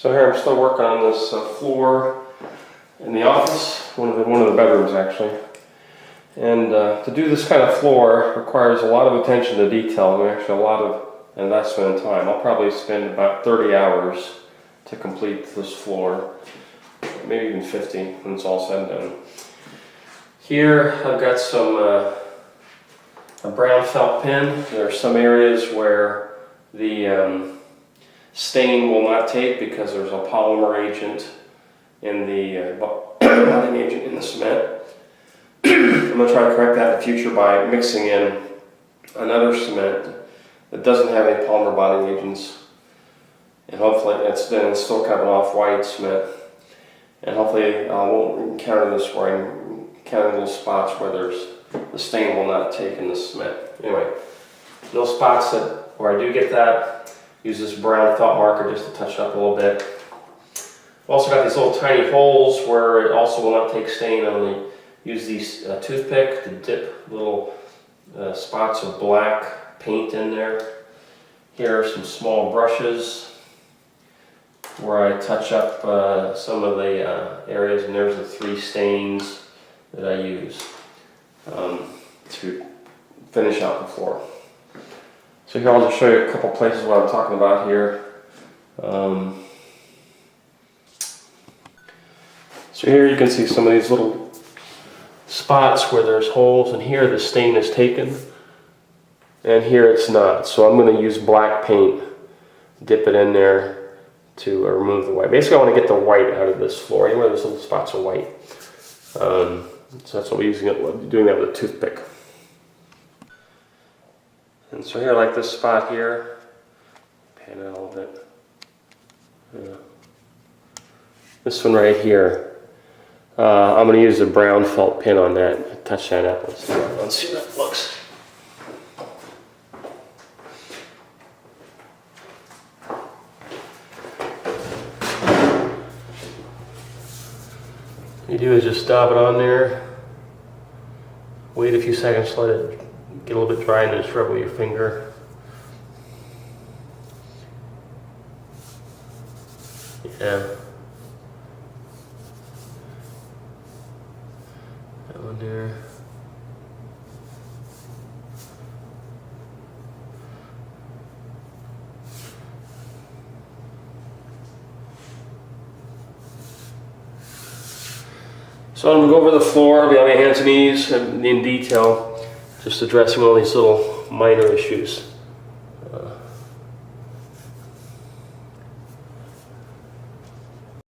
So here I'm still working on this floor in the office, one of the bedrooms actually. And to do this kind of floor requires a lot of attention to detail and actually a lot of investment in time. I'll probably spend about 30 hours to complete this floor, maybe even 50 when it's all said and done. Here I've got some a brown felt pen. There are some areas where the stain will not take because there's a polymer agent in the bonding agent in the cement. I'm going to try to correct that in the future by mixing in another cement that doesn't have any polymer bonding agents, and hopefully it's still kind of an off-white cement, and hopefully I won't encounter this where I'm encountering little spots where the stain will not take in the cement. Anyway, those spots where I do get that, use this brown felt marker just to touch it up a little bit. I've also got these little tiny holes where it also will not take stain. I'm going to use these toothpick to dip little spots of black paint in there. Here are some small brushes where I touch up some of the areas, and there's the 3 stains that I use to finish out the floor. So here I'll just show you a couple places what I'm talking about here. So here you can see some of these little spots where there's holes, and here the stain is taken and here it's not. So I'm going to use black paint, dip it in there to remove the white. Basically I want to get the white out of this floor, anywhere there's little spots of white. So that's what we're using it, doing that with a toothpick. And so here, like this spot here, pan it a little bit. Yeah. This one right here. I'm going to use a brown felt pen on that, touch that up, let's see how that looks. What you do is just dab it on there, wait a few seconds, let it get a little bit dry, and then just rub with your finger. Yeah. That one there. So I'm going to go over the floor, be on my hands and knees in detail, just addressing all these little minor issues.